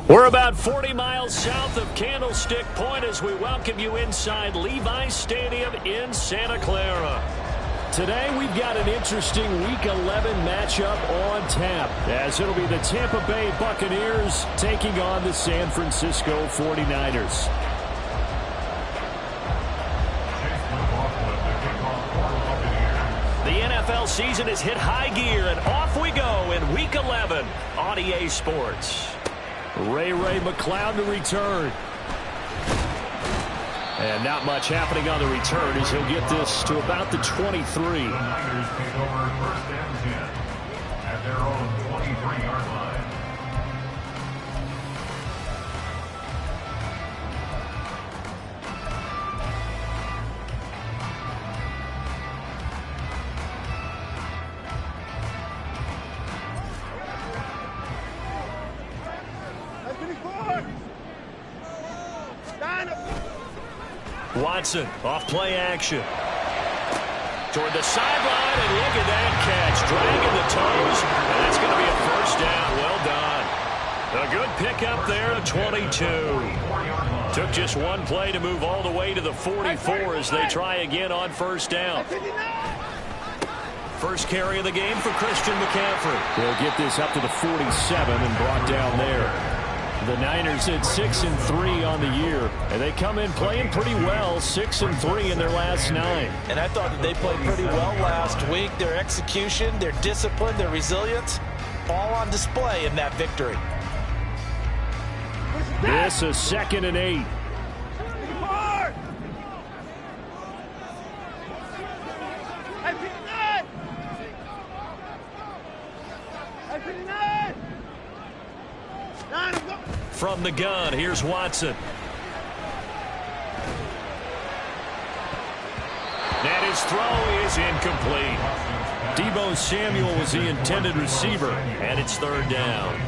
We're about 40 miles south of Candlestick Point as we welcome you inside Levi's Stadium in Santa Clara. Today we've got an interesting Week 11 matchup on tap, as it'll be the Tampa Bay Buccaneers taking on the San Francisco 49ers. The NFL season has hit high gear, and off we go in Week 11 on EA Sports. Ray McCloud to return. And not much happening on the return as he'll get this to about the 23. The Niners take over first and 10 at their own 23-yard line. Watson off play action. Toward the sideline, and look at that catch. Dragging the toes, and that's going to be a first down. Well done. A good pickup there at 22. Took just one play to move all the way to the 44 as they try again on first down. First carry of the game for Christian McCaffrey. They'll get this up to the 47 and brought down there. The Niners at 6-3 on the year, and they come in playing pretty well, 6-3 in their last 9. And I thought that they played pretty well last week. Their execution, their discipline, their resilience, all on display in that victory. This is 2nd and 8. From the gun, here's Watson. And his throw is incomplete. Deebo Samuel was the intended receiver, and it's 3rd down.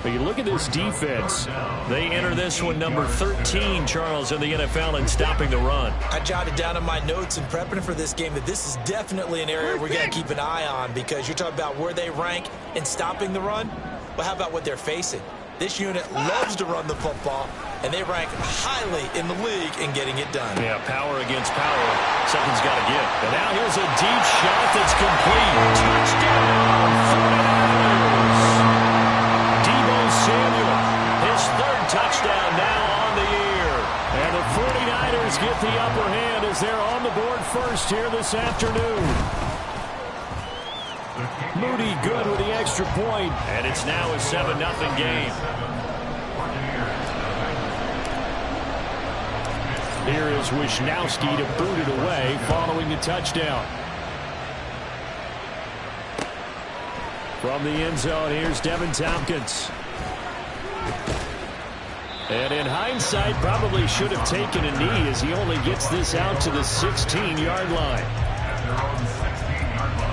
But you look at this defense. They enter this one number 13, Charles, in the NFL in stopping the run. I jotted down in my notes in prepping for this game that this is definitely an area we're going to keep an eye on, because you're talking about where they rank in stopping the run. Well, how about what they're facing? This unit loves to run the football, and they rank highly in the league in getting it done. Yeah, power against power. Something's got to give. And now here's a deep shot that's complete. Touchdown, 49ers. Deebo Samuel, his 3rd touchdown now on the year. And the 49ers get the upper hand as they're on the board first here this afternoon. Moody good with the extra point, and it's now a 7-0 game. Here is Wisnowski to boot it away following the touchdown. From the end zone, here's Devin Tompkins. And in hindsight, probably should have taken a knee as he only gets this out to the 16-yard line. At their own 16-yard line.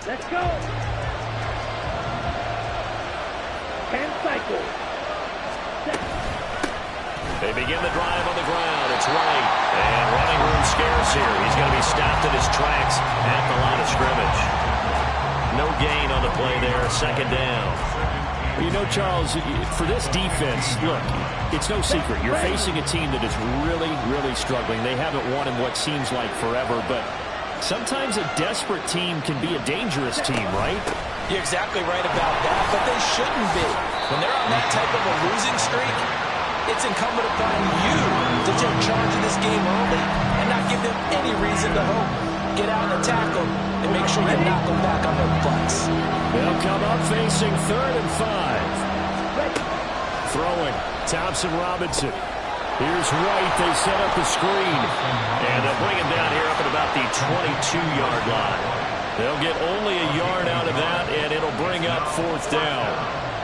Let's go. 10 cycles. They begin the drive on the ground. It's Wright. And running room scarce here. He's going to be stopped in his tracks at the line of scrimmage. No gain on the play there. 2nd down. You know, Charles, for this defense, look, it's no secret. You're facing a team that is really, really struggling. They haven't won in what seems like forever, but sometimes a desperate team can be a dangerous team, right? You're exactly right about that, but they shouldn't be. When they're on that type of a losing streak, it's incumbent upon you to take charge of this game early and not give them any reason to hope. Get out and attack them and make sure you knock them back on their butts. They'll come up facing 3rd and 5. Throwing, Thompson Robinson. Here's Wright. They set up the screen. And they'll bring him down here up at about the 22-yard line. They'll get only a yard out of that, and it'll bring up 4th down.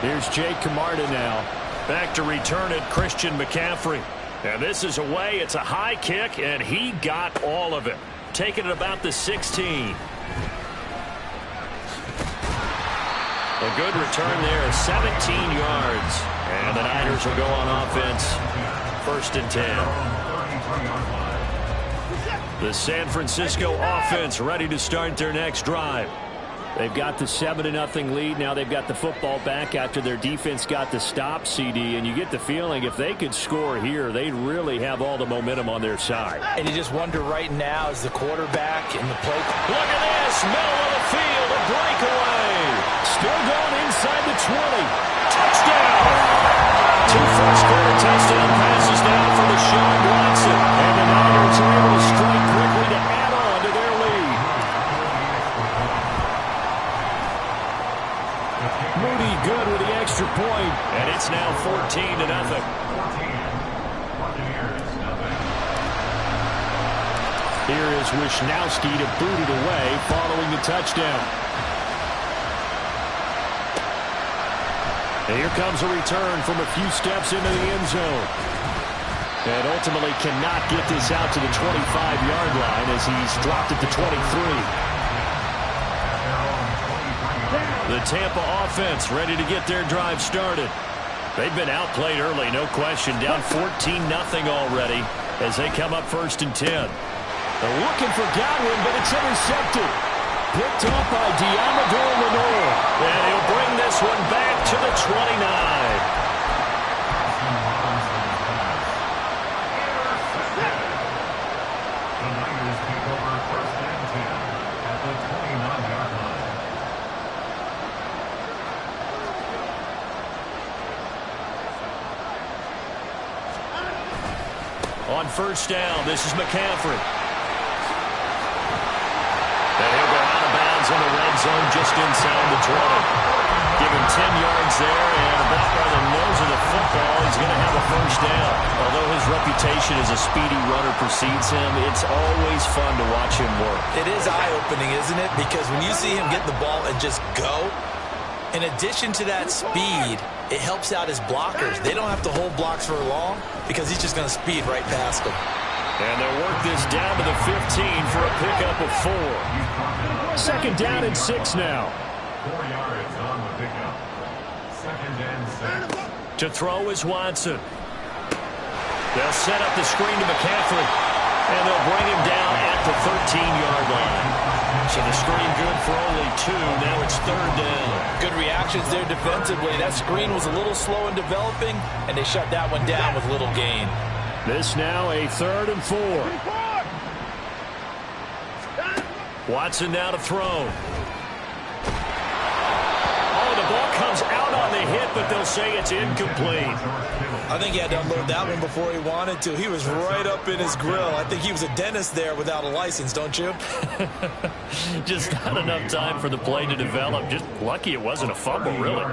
Here's Jake Camarda now. Back to return it, Christian McCaffrey. And this is away. It's a high kick, and he got all of it. Taking it about the 16. A good return there, 17 yards. And the Niners will go on offense. First and 10. The San Francisco offense ready to start their next drive. They've got the 7-0 lead. Now they've got the football back after their defense got the stop, CD. And you get the feeling if they could score here, they'd really have all the momentum on their side. And you just wonder right now as the quarterback in the play. Look at this. Middle of the field. A breakaway. Still going inside the 20. Touchdown. 2 first-quarter touchdown passes now for Deshaun Watson. And the Niners are able to strike quickly to add on to their lead. Moody good with the extra point, and it's now 14-0. Here is Wisnowski to boot it away following the touchdown. And here comes a return from a few steps into the end zone. And ultimately cannot get this out to the 25-yard line as he's dropped it to 23. The Tampa offense ready to get their drive started. They've been outplayed early, no question. Down 14-0 already as they come up first and 10. They're looking for Godwin, but it's intercepted. Picked up by Diamador Lenore. And he'll bring this one back to the 29. On first down, this is McCaffrey. And he'll go out of bounds in the red zone just inside the 20. Give him 10 yards there, and about by the nose of the football, he's going to have a first down. Although his reputation as a speedy runner precedes him, it's always fun to watch him work. It is eye-opening, isn't it? Because when you see him get the ball and just go, in addition to that speed, it helps out his blockers. They don't have to hold blocks for long because he's just going to speed right past them. And they'll work this down to the 15 for a pickup of 4. Second down and 6 now. 4 yards on the pickup. Second and 6. To throw is Watson. They'll set up the screen to McCaffrey, and they'll bring him down at the 13-yard line. So the screen good for only 2. Now it's third down. Good reactions there defensively. That screen was a little slow in developing, and they shut that one down with little gain. This now a 3rd and 4. Watson now to throw. Oh, the ball comes out on the hit, but they'll say it's incomplete. I think he had to unload that one before he wanted to. He was right up in his grill. I think he was a dentist there without a license, don't you? Just not enough time for the play to develop. Just lucky it wasn't a fumble, really.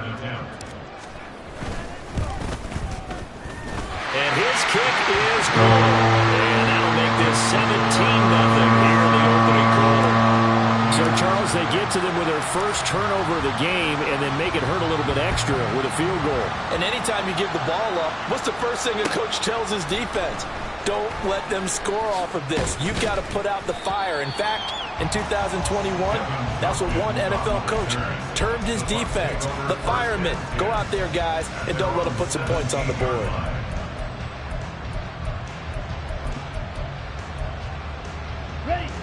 And his kick is good. And that'll make this 17-0 here in the opening quarter. So, Charles, they get to them with their first turnover of the game and then make it hurt a little bit extra with a field goal. And anytime you give the ball up, what's the first thing a coach tells his defense? Don't let them score off of this. You've got to put out the fire. In fact, in 2021, that's what one NFL coach termed his defense. The firemen. Go out there, guys, and don't let them put some points on the board.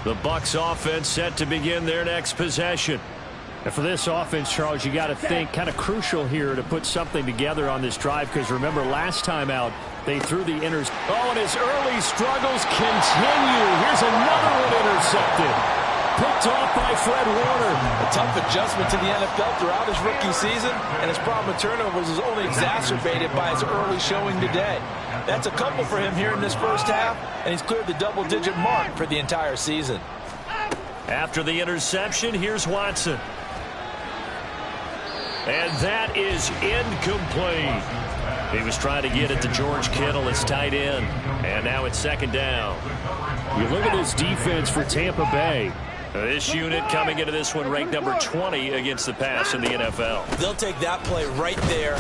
The Bucs offense set to begin their next possession. And for this offense, Charles, you got to think kind of crucial here to put something together on this drive, because remember last time out they threw the inters. Oh, and his early struggles continue. Here's another one intercepted. Picked off by Fred Warner. A tough adjustment to the NFL throughout his rookie season, and his problem with turnovers is only exacerbated by his early showing today. That's a couple for him here in this first half, and he's cleared the double-digit mark for the entire season. After the interception, here's Watson. And that is incomplete. He was trying to get it to George Kittle, his tight end. And now it's second down. You look at this defense for Tampa Bay. This unit coming into this one ranked number 20 against the pass in the NFL. They'll take that play right there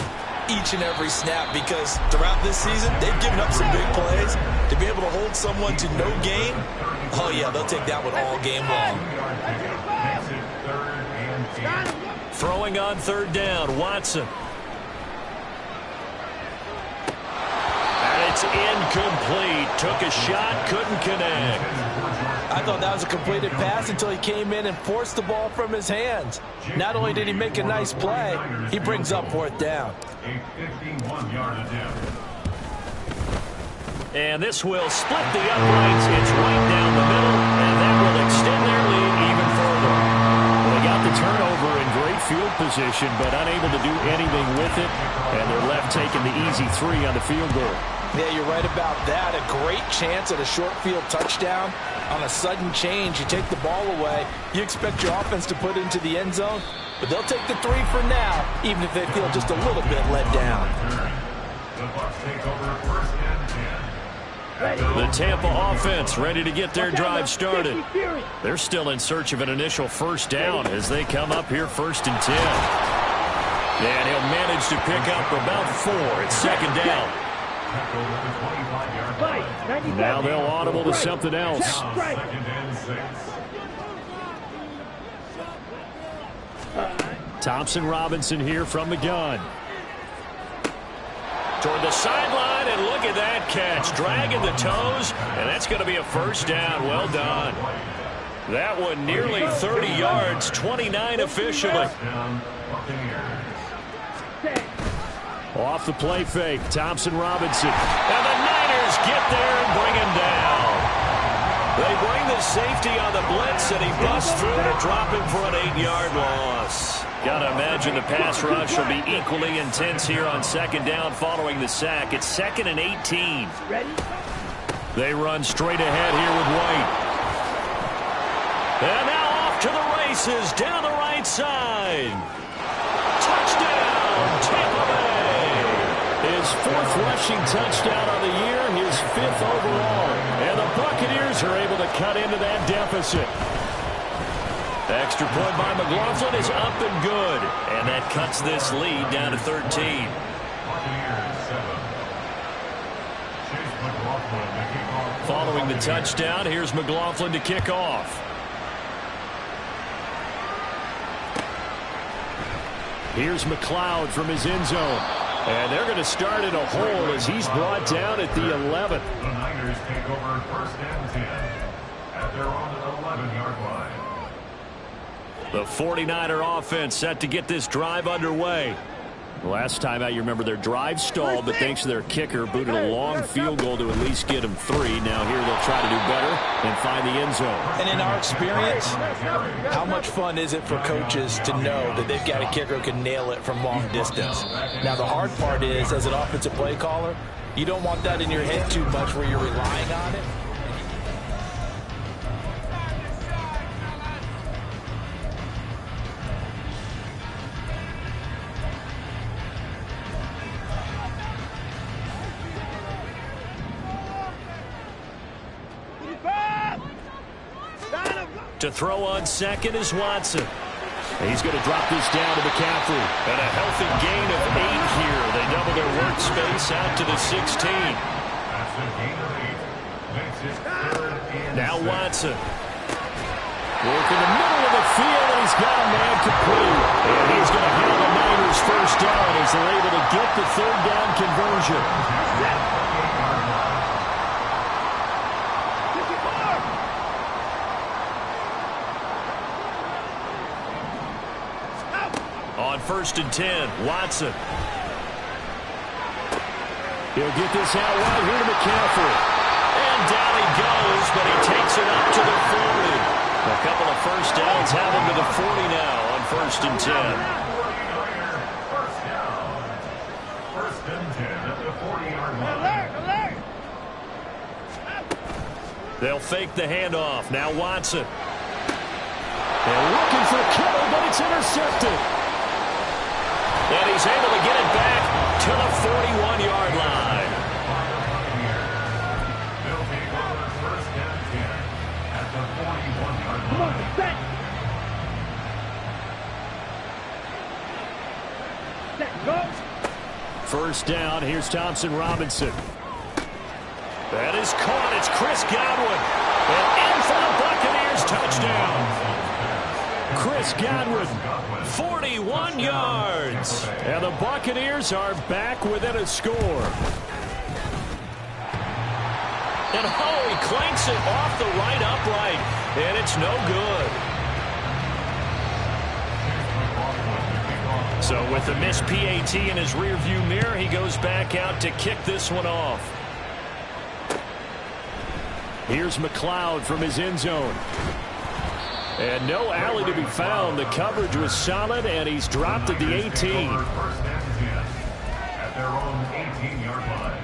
each and every snap, because throughout this season, they've given up some big plays. To be able to hold someone to no gain, oh yeah, they'll take that one all game long. Throwing on third down, Watson. And It's incomplete. Took a shot, couldn't connect. I thought that was a completed pass until he came in and forced the ball from his hands. Not only did he make a nice play, he brings up 4th down. A 51-yard attempt. And this will split the uprights. It's right down the middle, and that will extend their lead even further. Well, they got the turnover in great field position, but unable to do anything with it, and they're left taking the easy 3 on the field goal. Yeah, you're right about that. A great chance at a short field touchdown. On a sudden change, you take the ball away. You expect your offense to put it into the end zone, but they'll take the 3 for now, even if they feel just a little bit let down. The Bucs take over 1st and 10. The Tampa offense ready to get their drive started. They're still in search of an initial 1st down as they come up here 1st and 10. And he'll manage to pick up about 4. It's 2nd down. Now they'll audible to something else. Thompson Robinson here from the gun. Toward the sideline, and look at that catch. Dragging the toes, and that's going to be a 1st down. Well done. That one nearly 30 yards, 29 officially. Off the play fake, Thompson Robinson. And the Niners get there and bring him down. They bring the safety on the blitz, and he busts through to drop him for an 8-yard loss. Got to imagine the pass rush will be equally intense here on 2nd down following the sack. It's 2nd and 18. They run straight ahead here with White. And now off to the races down the right side. Touchdown, Tampa Bay. His 4th rushing touchdown of the year, his 5th overall. And the Buccaneers are able to cut into that deficit. Extra point by McLaughlin is up and good. And that cuts this lead down to 13. Following the touchdown, here's McLaughlin to kick off. Here's McLeod from his end zone. And they're going to start in a hole as he's brought down at the 11th. The Niners take over 1st and 10 at their own 11-yard line. The 49er offense set to get this drive underway. Last time out, you remember their drive stalled, but thanks to their kicker, booted a long field goal to at least get them 3. Now here they'll try to do better and find the end zone. And in our experience, how much fun is it for coaches to know that they've got a kicker who can nail it from long distance? Now the hard part is, as an offensive play caller, you don't want that in your head too much where you're relying on it. To throw on 2nd is Watson. He's going to drop this down to McCaffrey. And a healthy gain of 8 here. They double their workspace out to the 16. That's a gain of 8. Now Watson. Work in the middle of the field, and he's got a man complete. And he's going to have the Niners 1st down as they're able to get the 3rd down conversion. On 1st and 10, Watson. He'll get this out right here to McCaffrey. And down he goes, but he takes it up to the 40. A couple of 1st downs have him to the 40 now on 1st and 10. 1st down. 1st and 10 at the 40-yard line. They'll fake the handoff. Now Watson. They're looking for Kittle, but it's intercepted. And he's able to get it back to the 41-yard line. They'll take over 1st and 10 at the 41-yard line. Come on, set. Set, go. 1st down, here's Thompson Robinson. That is caught, it's Chris Godwin. And in for the Buccaneers, touchdown. Chris Godwin, 41 yards. And the Buccaneers are back within a score. And oh, he clanks it off the right upright. And it's no good. So with the missed PAT in his rearview mirror, he goes back out to kick this one off. Here's McLeod from his end zone. And no alley to be found. The coverage was solid, and he's dropped at the 18. First and 10 at their own 18-yard line.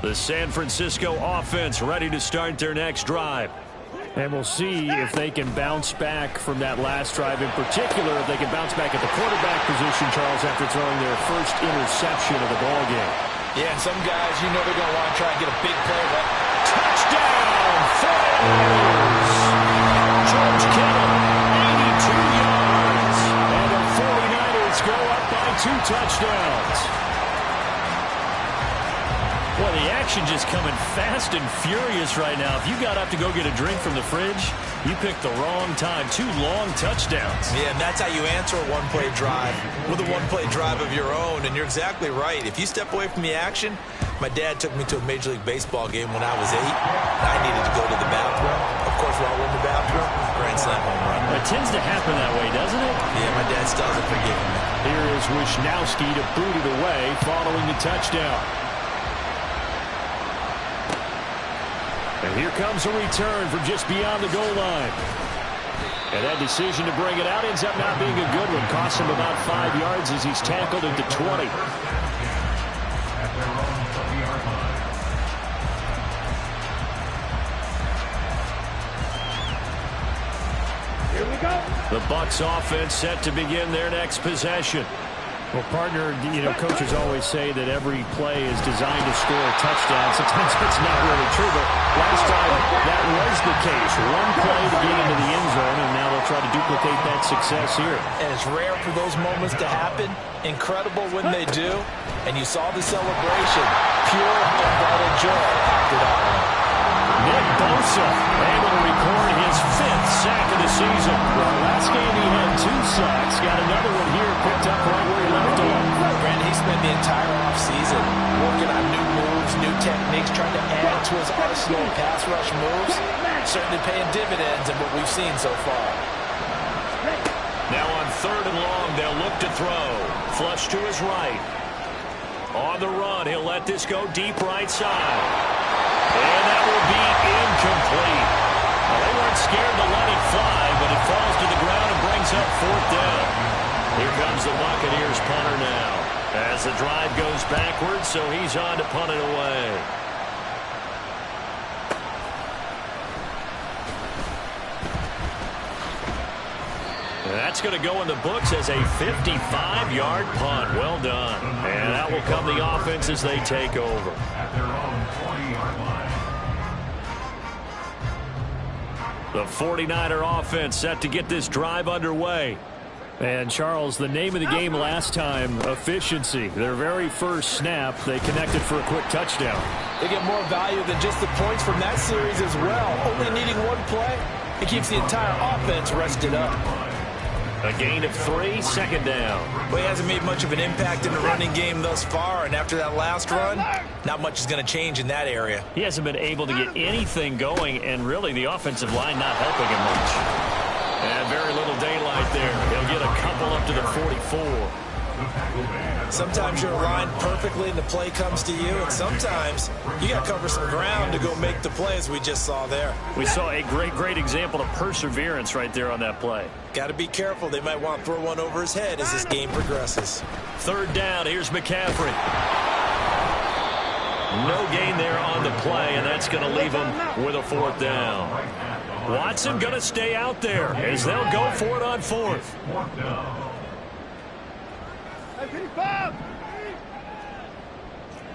The San Francisco offense ready to start their next drive. And we'll see if they can bounce back from that last drive. In particular, if they can bounce back at the quarterback position, Charles, after throwing their first interception of the ballgame. Yeah, and some guys, you know they're going to want to try and get a big play. Touchdown, 49ers! George Kittle, 82 yards. And the 49ers go up by 2 touchdowns. Boy, the action just coming fast and furious right now. If you got up to go get a drink from the fridge, you picked the wrong time. 2 long touchdowns. Yeah, and that's how you answer a one-play drive with a one-play drive of your own. And you're exactly right. If you step away from the action, my dad took me to a Major League Baseball game when I was 8. I needed to go to the bathroom. Of course, while we're in the bathroom, grand slam home run. It tends to happen that way, doesn't it? Yeah, my dad still hasn't forgiven me. Here is Wisnowski to boot it away following the touchdown. And here comes a return from just beyond the goal line. And that decision to bring it out ends up not being a good one. Costs him about 5 yards as he's tackled into 20. At their own 20-yard line. Here we go. The Bucs offense set to begin their next possession. Well, partner, coaches always say that every play is designed to score a touchdown. Sometimes it's not really true, but last time that was the case. One play to get into the end zone, and now they'll try to duplicate that success here. And it's rare for those moments to happen. Incredible when they do. And you saw the celebration. Pure, unbridled joy after that one. Nick Bosa able to record his 5th sack of the season. Well, last game he had 2 sacks. Got another one here picked up right where he left off. Brandon, he spent the entire offseason working on new moves, new techniques, trying to add to his arsenal of pass rush moves. Certainly paying dividends in what we've seen so far. Now on 3rd and long, they'll look to throw. Flush to his right. On the run, he'll let this go deep right side. And that will be incomplete. Well, they weren't scared to let it fly, but it falls to the ground and brings up 4th down. Here comes the Buccaneers punter now. As the drive goes backwards, so he's on to punt it away. That's going to go in the books as a 55-yard punt. Well done. And that will come the offense as they take over. At their own 20-yard line. The 49er offense set to get this drive underway. And, Charles, the name of the game last time, efficiency. Their very first snap, they connected for a quick touchdown. They get more value than just the points from that series as well. Only needing one play, it keeps the entire offense rested up. A gain of 3, 2nd down. Well, he hasn't made much of an impact in the running game thus far, and after that last run, not much is going to change in that area. He hasn't been able to get anything going, and really the offensive line not helping him much. And very little daylight there. He'll get a couple up to the 44. Sometimes you're aligned perfectly and the play comes to you, and sometimes you got to cover some ground to go make the plays we just saw there. We saw a great example of perseverance right there on that play. Got to be careful. They might want to throw one over his head as this game progresses. 3rd down. Here's McCaffrey. No gain there on the play, and that's going to leave him with a 4th down. Watson going to stay out there as they'll go for it on 4th. Hey, 55!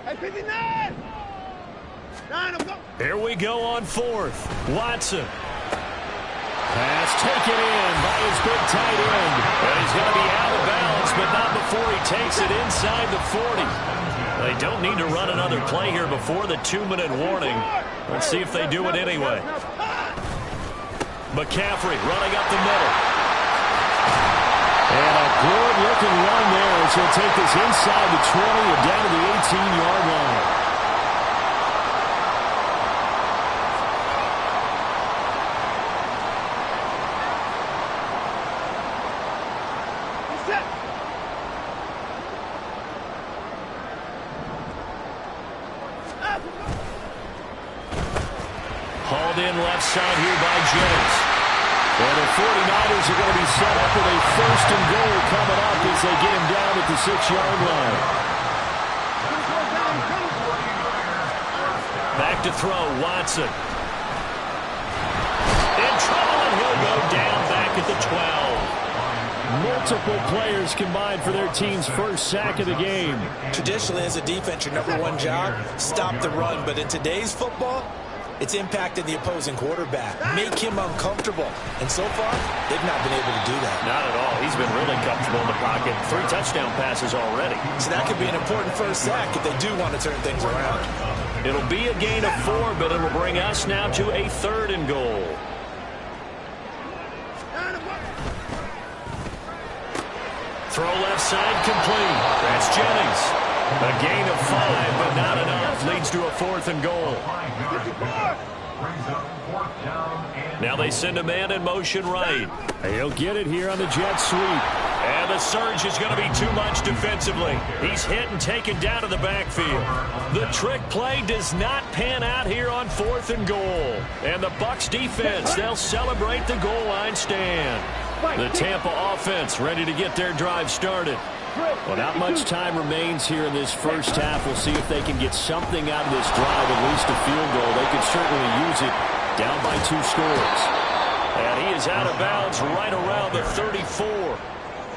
Hey, 59! 9, I'm going. Here we go on 4th. Watson. Pass taken in by his big tight end. And he's going to be out of bounds, but not before he takes it inside the 40. They don't need to run another play here before the 2-minute warning. Let's see if they do it anyway. McCaffrey running up the middle. And a good-looking run there as he'll take this inside the 20 and down to the 18-yard line. Hauled in left side here by Jennings. And the 49ers are going to be set up with a first and goal coming up as they get him down at the 6-yard line. Back to throw, Watson. In trouble, and he'll go down back at the 12. Multiple players combined for their team's first sack of the game. Traditionally, as a defense, your number one job, stop the run. But in today's football, it's impacting the opposing quarterback. Make him uncomfortable. And so far, they've not been able to do that. Not at all. He's been really comfortable in the pocket. 3 touchdown passes already. So that could be an important first sack if they do want to turn things around. It'll be a gain of 4, but it'll bring us now to a 3rd and goal. Throw left side complete. That's Jennings. A gain of 5, but not enough. Leads to a 4th and goal. Now they send a man in motion right. He'll get it here on the jet sweep. And the surge is going to be too much defensively. He's hit and taken down to the backfield. The trick play does not pan out here on 4th and goal. And the Bucs defense, they'll celebrate the goal line stand. The Tampa offense ready to get their drive started. Well, not much time remains here in this first half. We'll see if they can get something out of this drive, at least a field goal. They could certainly use it, down by 2 scores. And he is out of bounds right around the 34.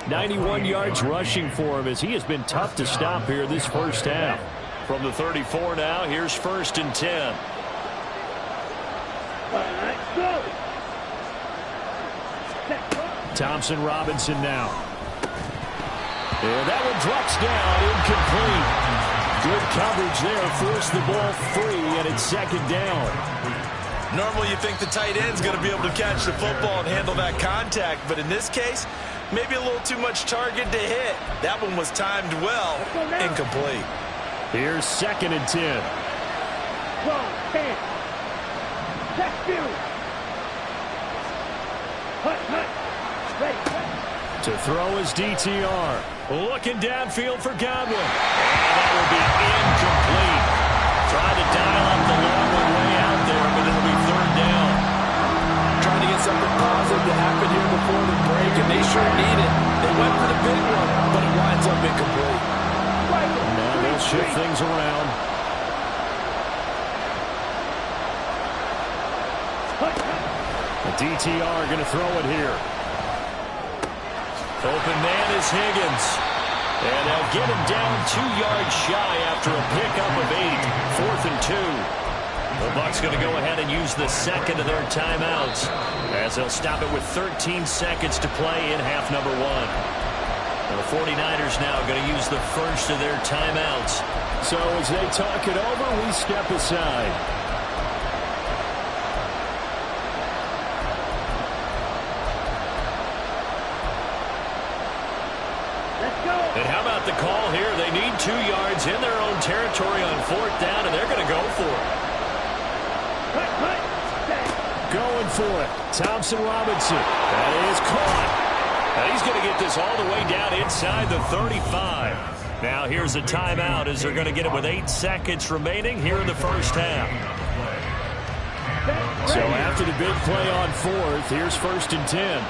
91 yards rushing for him as he has been tough to stop here this first half. From the 34 now, here's 1st and 10. Thompson Robinson now. And that one drops down, incomplete. Good coverage there, forced the ball free, and it's 2nd down. Normally you think the tight end's going to be able to catch the football and handle that contact, but in this case, maybe a little too much target to hit. That one was timed well, incomplete. Here's 2nd and 10. To throw is DTR. Looking downfield for Godwin. And that will be incomplete. Trying to dial up the long way out there, but it'll be 3rd down. Trying to get something positive to happen here before the break, and they sure need it. They went for the big one, but it winds up incomplete. Now they'll shift things around. The DTR going to throw it here. Open man is Higgins. And they'll get him down 2 yards shy after a pickup of 8. 4th and 2. The Bucs going to go ahead and use the 2nd of their timeouts as they'll stop it with 13 seconds to play in half number 1. And the 49ers now going to use the 1st of their timeouts. So as they talk it over, we step aside. And how about the call here? They need 2 yards in their own territory on 4th down, and they're going to go for it. Going for it. Thompson Robinson. That is caught. And he's going to get this all the way down inside the 35. Now here's a timeout as they're going to get it with 8 seconds remaining here in the first half. So after the big play on 4th, here's 1st and 10.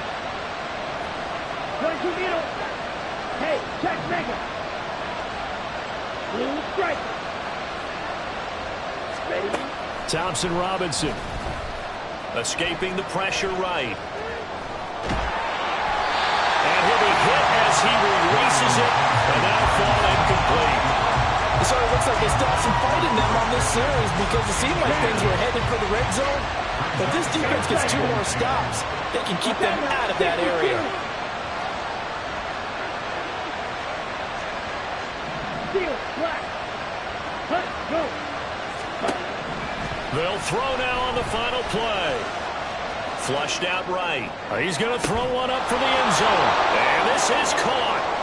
Hey, check Mega. Blue strike. Ready? Thompson Robinson. Escaping the pressure right. And he'll be hit as he releases it. And now fall incomplete. So it looks like they still have some fight in them on this series because it seemed like things were headed for the red zone. But this defense gets 2 more stops. They can keep them out of that area. They'll throw now on the final play. Flushed out right. He's going to throw one up for the end zone. And this is caught.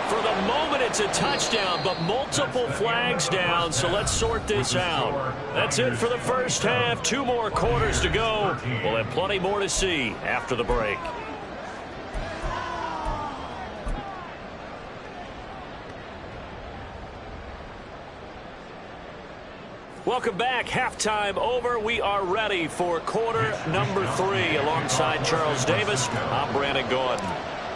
For the moment, it's a touchdown, but multiple flags down, so let's sort this out. That's it for the first half. 2 more quarters to go. We'll have plenty more to see after the break. Welcome back. Halftime over. We are ready for quarter number 3. Alongside Charles Davis, I'm Brandon Gordon.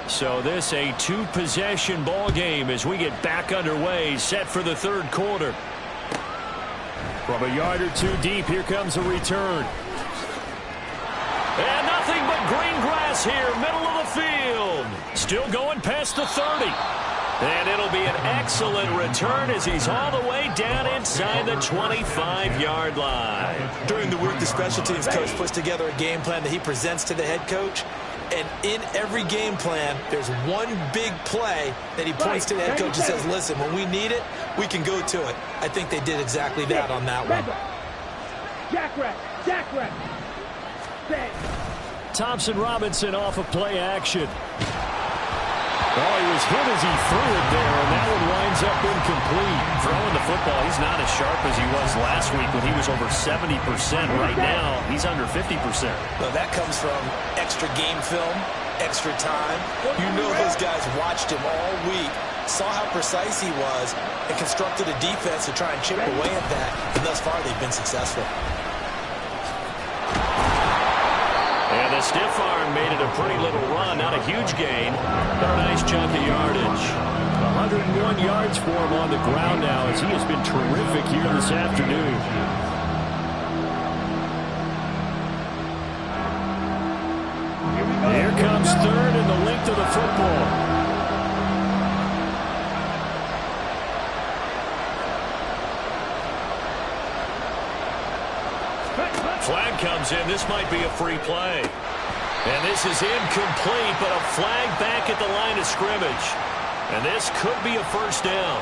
So this a 2-possession ball game as we get back underway, set for the 3rd quarter. From a yard or 2 deep, here comes a return. And nothing but green grass here, middle of the field. Still going past the 30. And it'll be an excellent return as he's all the way down inside the 25-yard line. During the week, the special teams coach puts together a game plan that he presents to the head coach. And in every game plan, there's one big play that he points to the head coach and says, listen, when we need it, we can go to it. I think they did exactly that on that one. Jackrabbit. Thompson Robinson off of play action. Oh, he was hit as he threw it there, and that one winds up incomplete. Throwing the football, he's not as sharp as he was last week when he was over 70%. Right now, he's under 50%. Well, that comes from extra game film, extra time. You know those guys watched him all week, saw how precise he was, and constructed a defense to try and chip away at that. And thus far, they've been successful. And the stiff arm made it a pretty little run. Not a huge gain, but a nice chunk of yardage. 101 yards for him on the ground now as he has been terrific here this afternoon. Here comes 3rd and the length of the football. Flag comes in. This might be a free play. And this is incomplete, but a flag back at the line of scrimmage. And this could be a first down.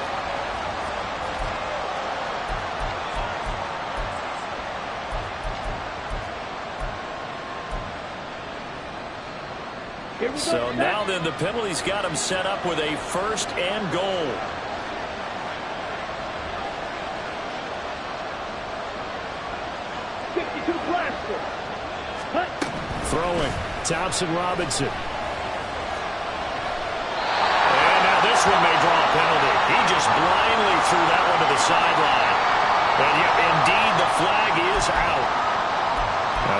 So now then the penalty's got him set up with a 1st and goal. Throwing, Thompson Robinson. And now this one may draw a penalty. He just blindly threw that one to the sideline. And yet, indeed, the flag is out.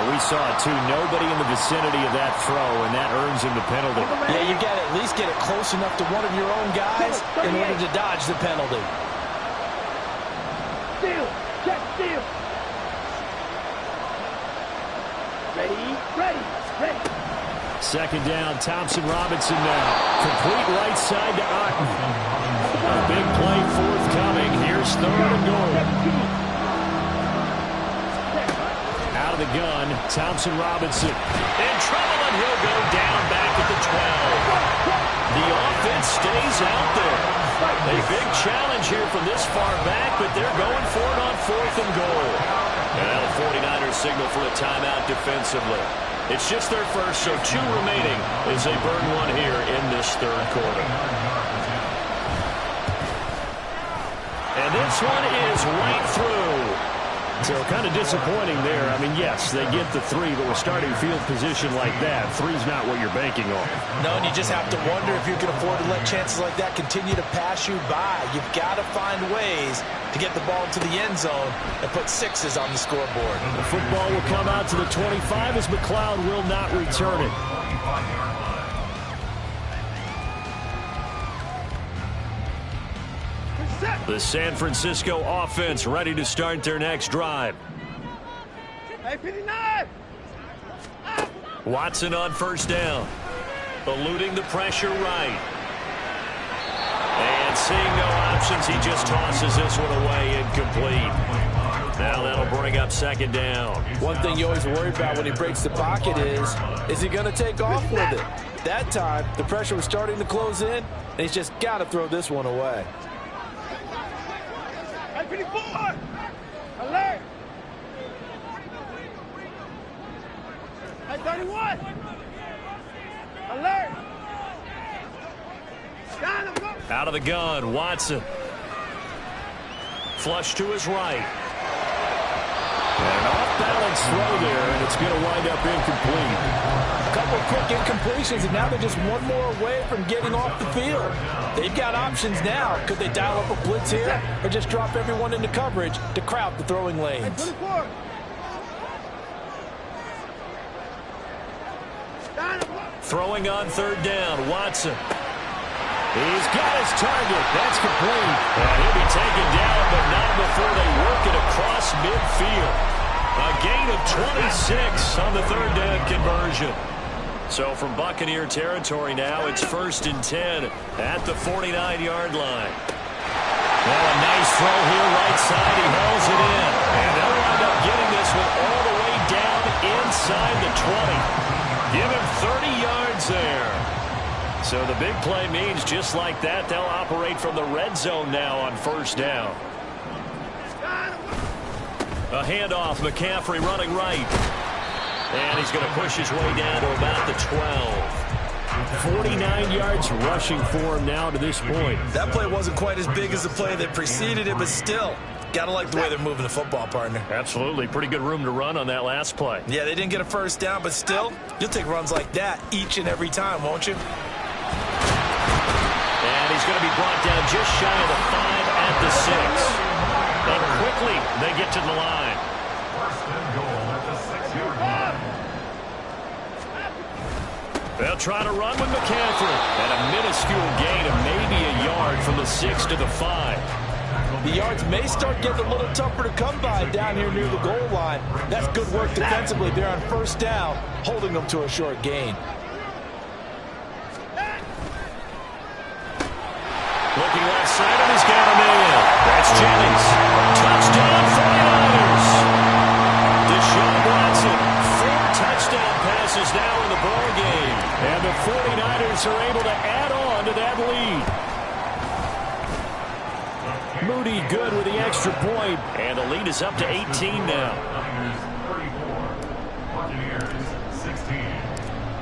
We saw it, too. Nobody in the vicinity of that throw, and that earns him the penalty. Yeah, you got to at least get it close enough to one of your own guys in order to dodge the penalty. Steal. Check steal. Ready. 2nd down, Thompson Robinson now. Complete right side to Otten. A big play forthcoming. Here's 3rd and goal. Out of the gun, Thompson Robinson. In trouble, and he'll go down back at the 12. The offense stays out there. A big challenge here from this far back, but they're going for it on 4th and goal. And the 49ers signal for a timeout defensively. It's just their first, so 2 remaining as they burn one here in this 3rd quarter. And this one is right through. So kind of disappointing there. I mean, yes, they get the 3, but with starting field position like that, 3's not what you're banking on. No, and you just have to wonder if you can afford to let chances like that continue to pass you by. You've got to find ways to get the ball to the end zone and put 6s on the scoreboard. The football will come out to the 25 as McLeod will not return it. The San Francisco offense ready to start their next drive. Hey, 59! Watson on 1st down. Eluding the pressure right. And seeing no options, he just tosses this one away incomplete. Now that'll bring up 2nd down. One thing you always worry about when he breaks the pocket is he going to take off with it? That time, the pressure was starting to close in, and he's just got to throw this one away. Hey, 54! Alert! Hey, 31. Alert. Down, go. Out of the gun, Watson. Flush to his right. An off-balance throw there, and it's going to wind up incomplete. A couple of quick incompletions, and now they're just one more away from getting off the field. They've got options now. Could they dial up a blitz here or just drop everyone into coverage to crowd the throwing lanes? 24. Down, go. Throwing on third down, Watson. He's got his target. That's complete. And he'll be taken down, but not before they work it across midfield. A gain of 26 on the third down conversion. So from Buccaneer territory now, it's 1st and 10 at the 49-yard line. Well, a nice throw here, right side. He hauls it in. And they'll wind up getting this one all the way down inside the 20. Give him 30 yards there. So the big play means just like that, they'll operate from the red zone now on 1st down. A handoff, McCaffrey running right. And he's going to push his way down to about the 12. 49 yards rushing for him now to this point. That play wasn't quite as big as the play that preceded it, but still, got to like the way they're moving the football, partner. Absolutely. Pretty good room to run on that last play. Yeah, they didn't get a first down, but still, you'll take runs like that each and every time, won't you? And he's going to be brought down just shy of the 5 at the 6. And quickly, they get to the line. 1st and goal at the 6-yard line. They'll try to run with McCaffrey. And a minuscule gain of maybe a yard from the 6 to the 5. The yards may start getting a little tougher to come by down here near the goal line. That's good work defensively there on 1st down, holding them to a short gain. Looking left side, and he's got a man. That's Jennings. Touchdown, 49ers. Deshaun Watson, 4 touchdown passes now in the ball game. And the 49ers are able to add on to that lead. Moody good with the extra point. And the lead is up to 18 now. Buccaneers 16.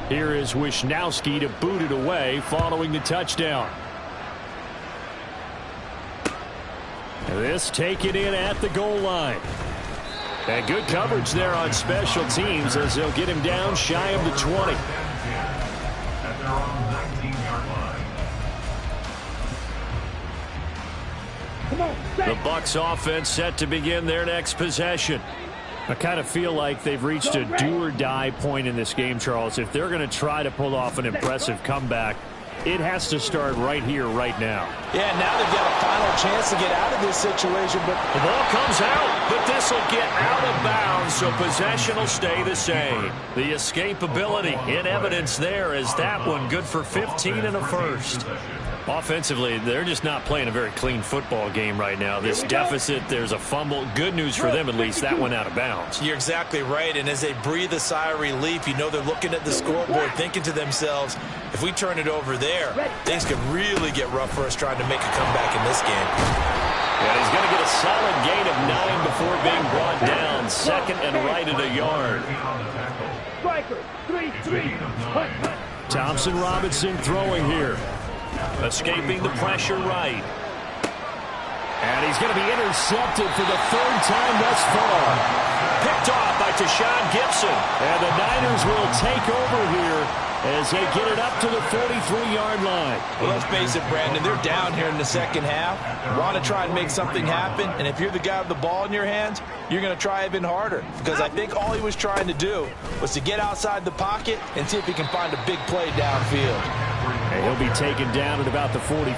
Here is Wisnowski to boot it away following the touchdown. This taken in at the goal line. And good coverage there on special teams as they'll get him down shy of the 20. At their own 19-yard line. The Bucs offense set to begin their next possession. I kind of feel like they've reached a do-or-die point in this game, Charles. If they're going to try to pull off an impressive comeback, it has to start right here, right now. Yeah, now they've got a final chance to get out of this situation, but The ball comes out, but this will get out of bounds, so possession will stay the same. The escapability in evidence there is that one good for 15 and a first. Offensively, they're just not playing a very clean football game right now. This deficit, there's a fumble. Good news for them, at least. That went out of bounds. you're exactly right. And as they breathe a sigh of relief, you know they're looking at the scoreboard, thinking to themselves, if we turn it over there, things could really get rough for us trying to make a comeback in this game. And he's going to get a solid gain of 9 before being brought down. 2nd and right at a yard. Striker, 3-3. Thompson Robinson throwing here. Escaping the pressure right. And he's going to be intercepted for the 3rd time thus far. Picked off by Tashawn Gibson. And the Niners will take over here as they get it up to the 43-yard line. Well, let's face it, Brandon, they're down here in the second half. Want to try and make something happen, and if you're the guy with the ball in your hands, you're going to try even harder, because I think all he was trying to do was to get outside the pocket and see if he can find a big play downfield. And he'll be taken down at about the 45.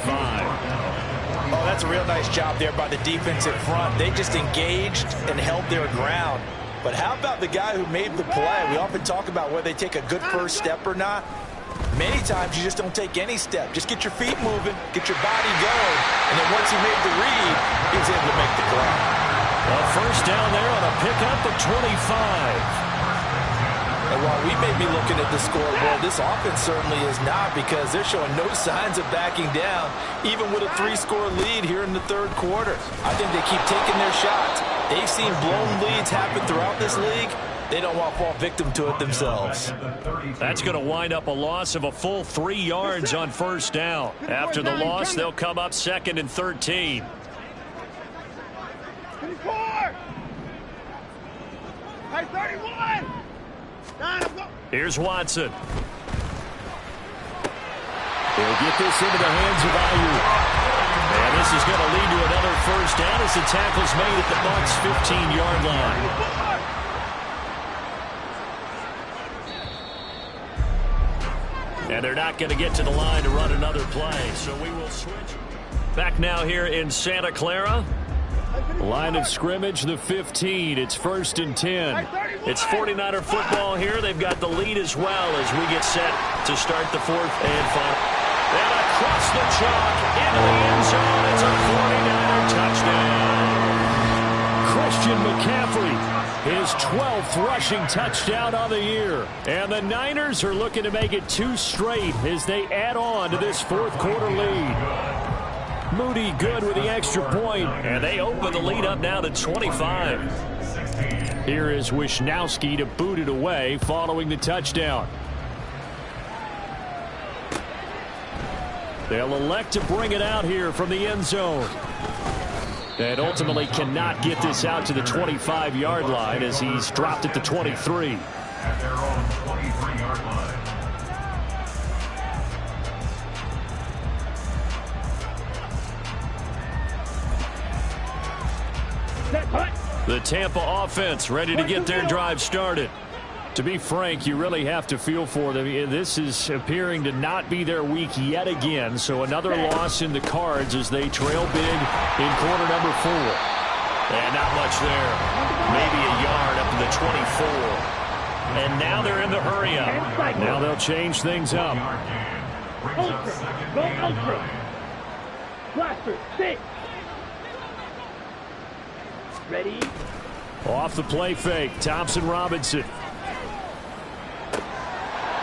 Oh, that's a real nice job there by the defensive front. They just engaged and held their ground. But how about the guy who made the play? We often talk about whether they take a good first step or not. Many times you just don't take any step. Just get your feet moving, get your body going, and then once he made the read, he was able to make the play. Well, first down there on a pickup at 25. And while we may be looking at the scoreboard, this offense certainly is not, because they're showing no signs of backing down, even with a 3-score lead here in the third quarter. I think they keep taking their shots. They've seen blown leads happen throughout this league, They don't want to fall victim to it themselves. That's going to wind up a loss of a full 3 yards on first down. After the loss, they'll come up 2nd and 13. 24. 31. Here's Watson. They'll get this into the hands of Ayuk. And this is going to lead to another first down as the tackle's made at the Bucs' 15-yard line. And they're not going to get to the line to run another play, so we will switch. Back now here in Santa Clara. Line of scrimmage, the 15. It's 1st and 10. It's 49er football here. They've got the lead as well as we get set to start the 4th and final. And across the chalk into the end zone. It's a 49er touchdown. Christian McCaffrey, his 12th rushing touchdown on the year. And the Niners are looking to make it 2 straight as they add on to this 4th quarter lead. Moody good with the extra point. And they open the lead up now to 25. Here is Wisnowski to boot it away following the touchdown. They'll elect to bring it out here from the end zone. And ultimately cannot get this out to the 25-yard line as he's dropped at the 23. At their own 23-yard line. The Tampa offense ready to get their drive started. To be frank, you really have to feel for them. This is appearing to not be their week yet again. So another loss in the cards as they trail big in quarter number 4. And not much there. Maybe a yard up to the 24. And now they're in the hurry up. Now they'll change things up. Ultra. Go ultra. Blaster. 6. Ready? Off the play fake, Thompson Robinson.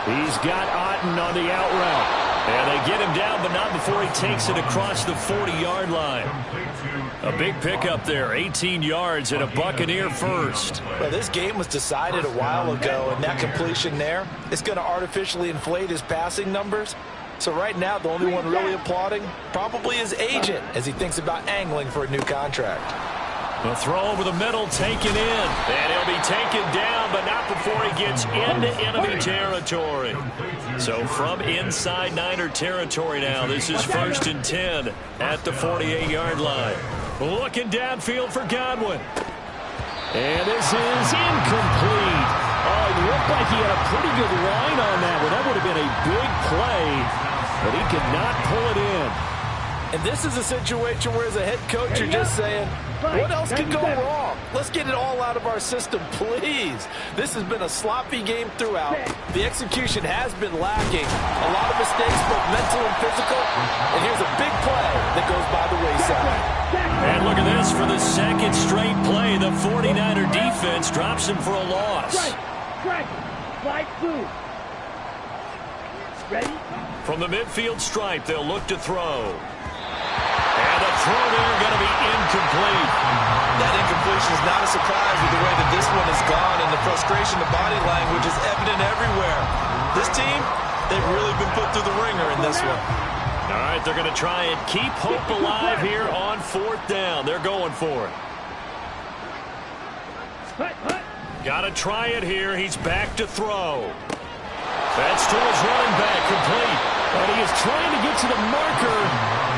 He's got Otten on the out route. And they get him down, but not before he takes it across the 40-yard line. A big pickup there, 18 yards and a Buccaneer first. Well, this game was decided a while ago, and that completion there is going to artificially inflate his passing numbers. So right now, the only one really applauding probably his agent as he thinks about angling for a new contract. The throw over the middle taken in. And he'll be taken down, but not before he gets into enemy territory. So from inside Niner territory now, this is 1st and 10 at the 48-yard line. Looking downfield for Godwin. And this is incomplete. Oh, it looked like he had a pretty good line on that one. That would have been a big play, but he could not pull it in. And this is a situation where as a head coach, you're just saying, what else could go wrong? Let's get it all out of our system, please. This has been a sloppy game throughout. The execution has been lacking. A lot of mistakes, both mental and physical. And here's a big play that goes by the wayside. And look at this for the 2nd straight play. The 49er defense drops him for a loss. Strike. Slide through. Ready? From the midfield stripe, they'll look to throw. And the throw there going to be incomplete. That incompletion is not a surprise with the way that this one has gone, and the frustration, the body language is evident everywhere. This team, they've really been put through the ringer in this one. All right, they're going to try and keep hope alive here on 4th down. They're going for it. Got to try it here. He's back to throw. That's to his running back, complete. And he is trying to get to the marker.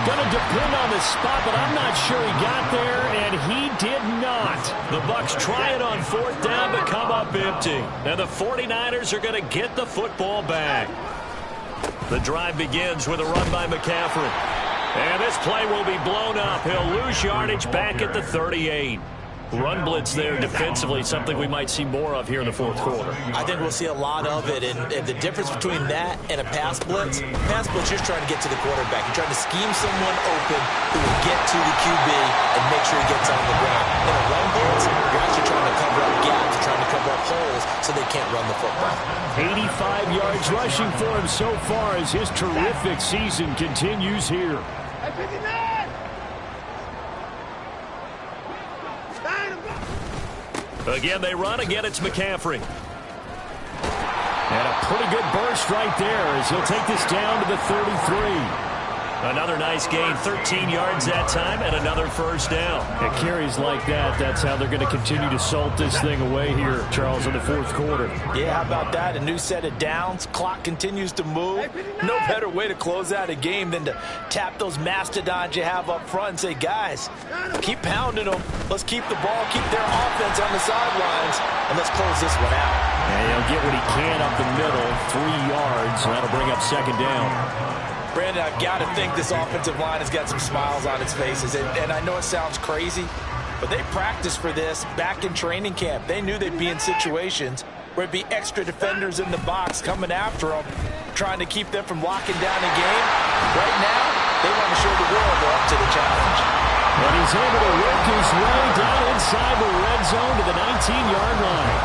Going to depend on the spot, but I'm not sure he got there, and he did not. The Bucs try it on 4th down, but come up empty. And the 49ers are going to get the football back. The drive begins with a run by McCaffrey. And this play will be blown up. He'll lose yardage back at the 38. Run blitz there defensively, something we might see more of here in the 4th quarter. I think we'll see a lot of it, and the difference between that and a pass blitz, you're trying to get to the quarterback. You're trying to scheme someone open who will get to the QB and make sure he gets on the ground. In a run blitz, you're actually trying to cover up gaps, you're trying to cover up holes so they can't run the football. 85 yards rushing for him so far as his terrific season continues here. 59. Again, they run. Again, it's McCaffrey. And a pretty good burst right there as he'll take this down to the 33. Another nice gain, 13 yards that time, and another first down. And carries like that, that's how they're going to continue to salt this thing away here, Charles, in the fourth quarter. Yeah, how about that? A new set of downs. Clock continues to move. No better way to close out a game than to tap those mastodons you have up front and say, guys, keep pounding them. Let's keep the ball, keep their offense on the sidelines, and let's close this one out. And he'll get what he can up the middle, 3 yards, and that'll bring up second down. Brandon, I've got to think this offensive line has got some smiles on its faces. And I know it sounds crazy, but they practiced for this back in training camp. They knew they'd be in situations where it'd be extra defenders in the box coming after them, trying to keep them from locking down a game. Right now, they want to show the world they're up to the challenge. And he's able to work his way down inside the red zone to the 19-yard line.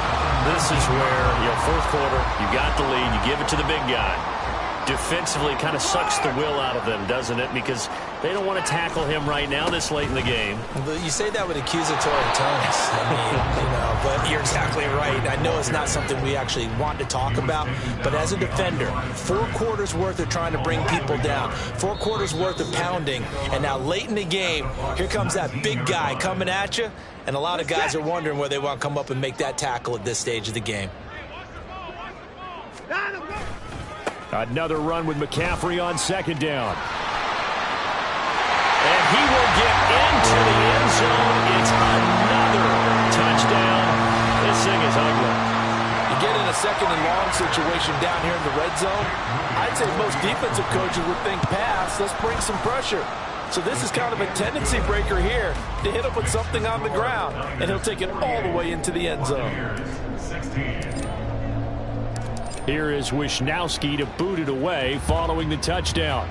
This is where, fourth quarter, you got the lead, you give it to the big guy. Defensively kind of sucks the will out of them, doesn't it? Because they don't want to tackle him right now this late in the game. But you say that with accusatory tones. I mean, but you're exactly right. I know it's not something we actually want to talk about, but as a defender, 4 quarters worth of trying to bring people down, 4 quarters worth of pounding, and now late in the game, here comes that big guy coming at you, and a lot of guys are wondering where they want to come up and make that tackle at this stage of the game. Another run with McCaffrey on second down. And he will get into the end zone. It's another touchdown. This thing is ugly. You get in a second and long situation down here in the red zone, I'd say most defensive coaches would think pass, let's bring some pressure. So this is kind of a tendency breaker here to hit him with something on the ground, and he'll take it all the way into the end zone. Here is Wisnowski to boot it away following the touchdown.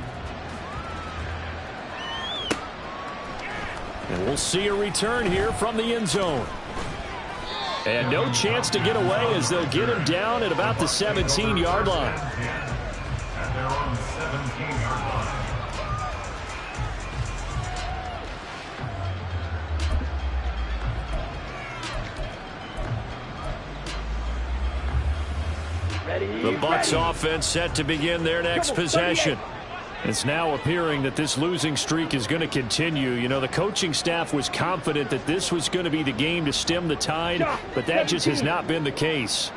And we'll see a return here from the end zone. And no chance to get away as they'll get him down at about the 17-yard line. At their own 17-yard line. The Bucs offense set to begin their next possession. It's now appearing that this losing streak is going to continue. You know, the coaching staff was confident that this was going to be the game to stem the tide, but that just has not been the case.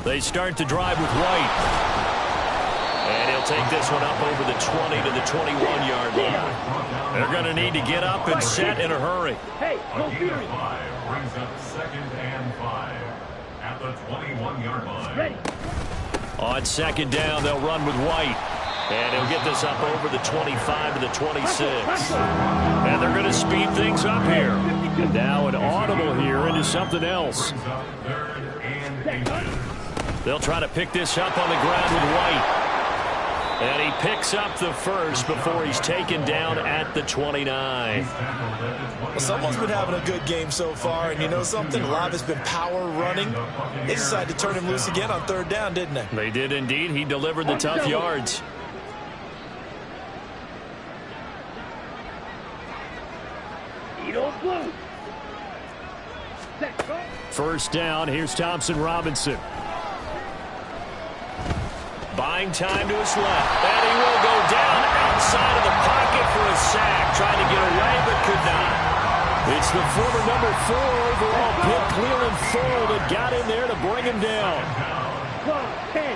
They start the drive with White. And he'll take this one up over the 20 to the 21-yard line. They're going to need to get up and set in a hurry. A gain of 5 brings up 2nd and 5 at the 21-yard line. On second down, they'll run with White. And he'll get this up over the 25 to the 26. And they're going to speed things up here. And now an audible here into something else. Brings up 3rd and 8. They'll try to pick this up on the ground with White. And he picks up the first before he's taken down at the 29. Well, someone's been having a good game so far, and you know something? A lot of it's been power running. They decided to turn him loose again on 3rd down, didn't they? They did indeed. He delivered the tough yards. First down, here's Thompson Robinson. Buying time to his left. And he will go down outside of the pocket for a sack. Trying to get away, but could not. It's the former number 4 overall pick, Cleveland Thorne, that got in there to bring him down. 12, 10,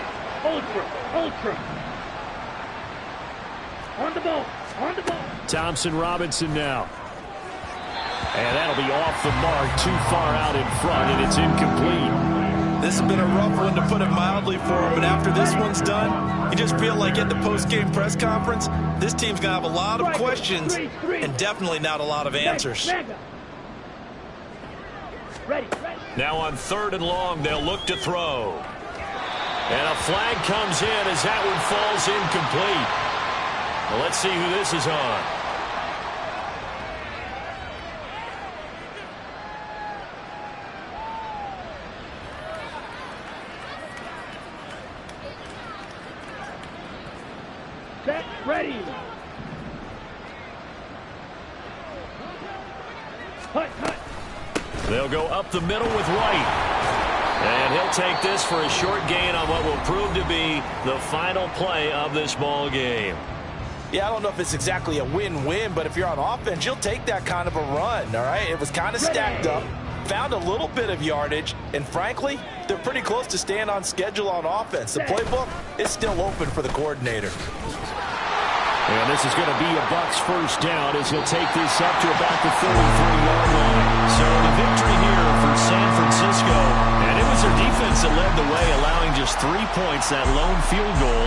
ultra. On the ball. Thompson Robinson now. And that'll be off the mark, too far out in front, and it's incomplete. This has been a rough one, to put it mildly, for him. But after this one's done, you just feel like at the post-game press conference, this team's going to have a lot of questions and definitely not a lot of answers. Now on 3rd and long, they'll look to throw. And a flag comes in as that one falls incomplete. Well, let's see who this is on. Ready. They'll go up the middle with White. And he'll take this for a short gain on what will prove to be the final play of this ball game. Yeah, I don't know if it's exactly a win-win, but if you're on offense, you'll take that kind of a run, all right? It was kind of stacked up, found a little bit of yardage, and frankly, they're pretty close to staying on schedule on offense. The playbook is still open for the coordinator. And this is going to be a Bucs first down as he'll take this up to about the 33-yard line. So the victory here for San Francisco. And it was their defense that led the way, allowing just 3 points, that lone field goal.